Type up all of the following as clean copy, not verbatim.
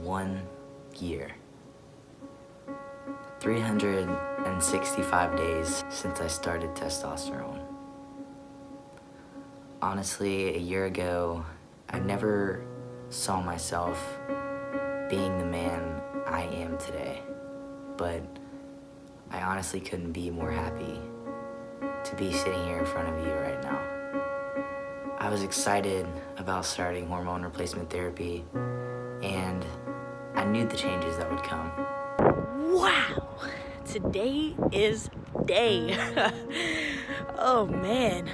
1 year. 365 days since I started testosterone. Honestly, a year ago, I never saw myself being the man I am today, but I honestly couldn't be more happy to be sitting here in front of you right now. I was excited about starting hormone replacement therapy, and I knew the changes that would come. Wow, today is day. Oh man,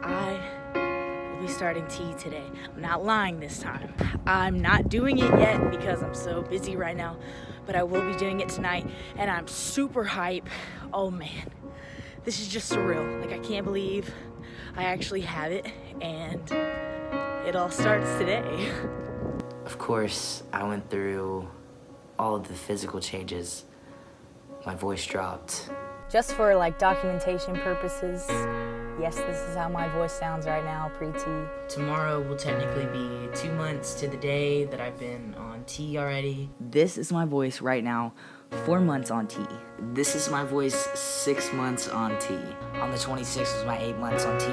I will be starting tea today. I'm not lying this time. I'm not doing it yet because I'm so busy right now, but I will be doing it tonight, and I'm super hype. Oh man, this is just surreal. Like, I can't believe I actually have it, and it all starts today. Of course, I went through all of the physical changes. My voice dropped. Just for like documentation purposes, yes, this is how my voice sounds right now, pre-T. Tomorrow will technically be 2 months to the day that I've been on T already. This is my voice right now, 4 months on T. This is my voice 6 months on T. On the 26th was my 8 months on T.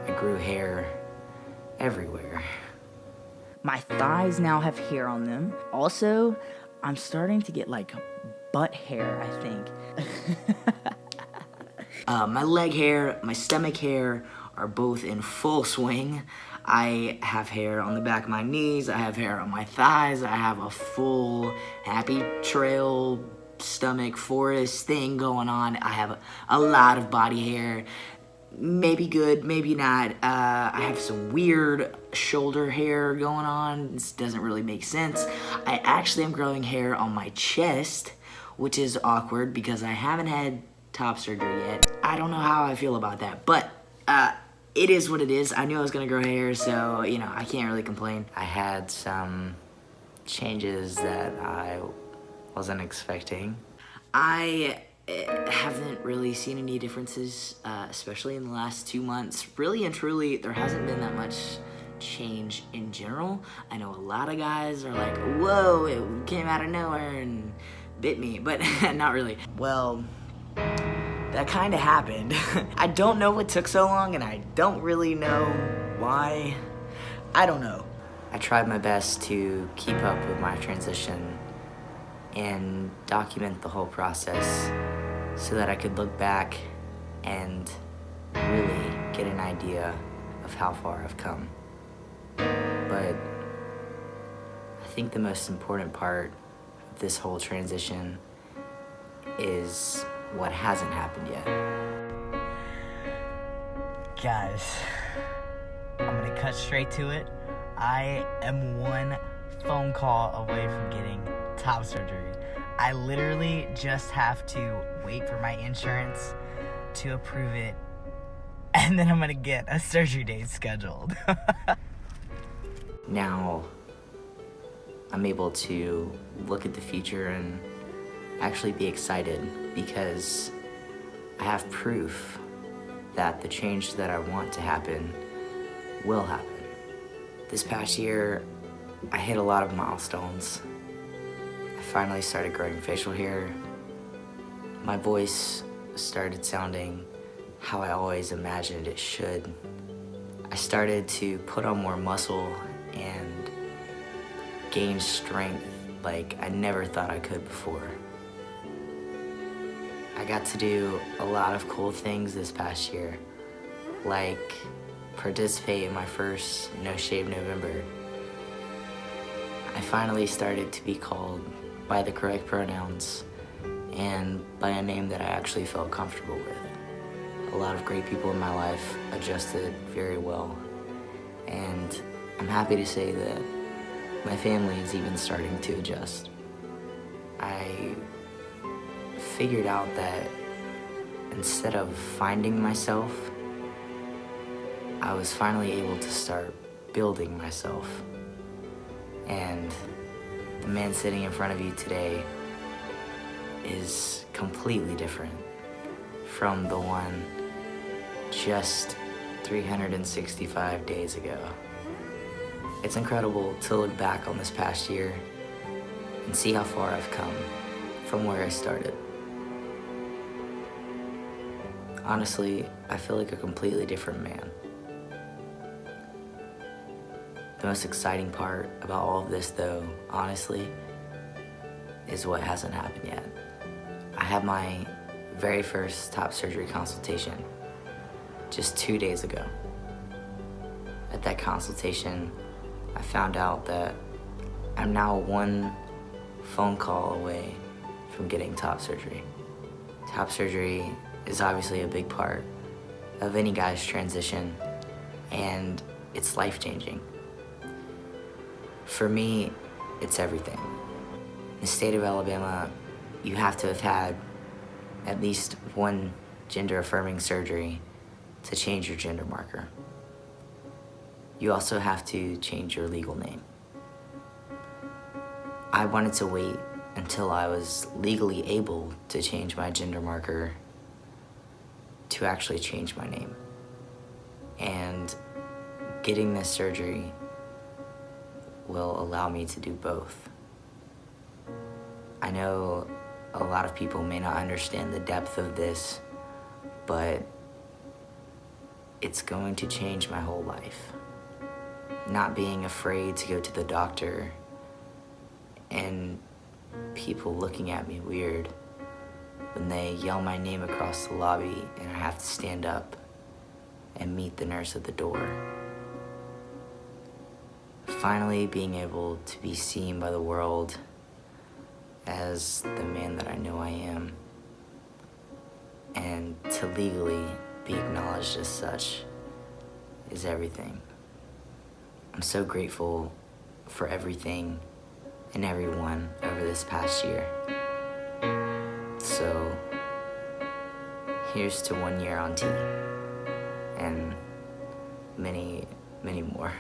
I grew hair everywhere. My thighs now have hair on them. Also, I'm starting to get like butt hair, I think. My leg hair, my stomach hair are both in full swing. I have hair on the back of my knees, I have hair on my thighs, I have a full happy trail stomach forest thing going on. I have a lot of body hair. Maybe good, maybe not. I have some weird shoulder hair going on. This doesn't really make sense. I actually am growing hair on my chest, which is awkward because I haven't had top surgery yet. I don't know how I feel about that, but it is what it is. I knew I was gonna grow hair, so, you know, I can't really complain. I had some changes that I wasn't expecting. I haven't really seen any differences, especially in the last 2 months. Really and truly, there hasn't been that much change in general. I know a lot of guys are like, whoa, it came out of nowhere and bit me, but not really. Well, that kind of happened. I don't know what took so long, and I don't really know why. I don't know. I tried my best to keep up with my transition and document the whole process so that I could look back and really get an idea of how far I've come. But I think the most important part of this whole transition is what hasn't happened yet. Guys, I'm gonna cut straight to it. I am one phone call away from getting top surgery. I literally just have to wait for my insurance to approve it, and then I'm gonna get a surgery date scheduled. Now, I'm able to look at the future and actually be excited because I have proof that the change that I want to happen will happen. This past year, I hit a lot of milestones. I finally started growing facial hair. My voice started sounding how I always imagined it should. I started to put on more muscle and gain strength like I never thought I could before. I got to do a lot of cool things this past year, like participate in my first No Shave November. I finally started to be called by the correct pronouns and by a name that I actually felt comfortable with. A lot of great people in my life adjusted very well, and I'm happy to say that my family is even starting to adjust. I figured out that instead of finding myself, I was finally able to start building myself. And the man sitting in front of you today is completely different from the one just 365 days ago. It's incredible to look back on this past year and see how far I've come from where I started. Honestly, I feel like a completely different man. The most exciting part about all of this, though, honestly, is what hasn't happened yet. I had my very first top surgery consultation just 2 days ago. At that consultation, I found out that I'm now one phone call away from getting top surgery. Top surgery is obviously a big part of any guy's transition, and it's life-changing. For me, it's everything. In the state of Alabama, you have to have had at least one gender-affirming surgery to change your gender marker. You also have to change your legal name. I wanted to wait until I was legally able to change my gender marker to actually change my name. And getting this surgery will allow me to do both. I know a lot of people may not understand the depth of this, but it's going to change my whole life. Not being afraid to go to the doctor and people looking at me weird when they yell my name across the lobby and I have to stand up and meet the nurse at the door. Finally being able to be seen by the world as the man that I know I am, and to legally be acknowledged as such is everything. I'm so grateful for everything and everyone over this past year. So here's to 1 year on T, and many, many more.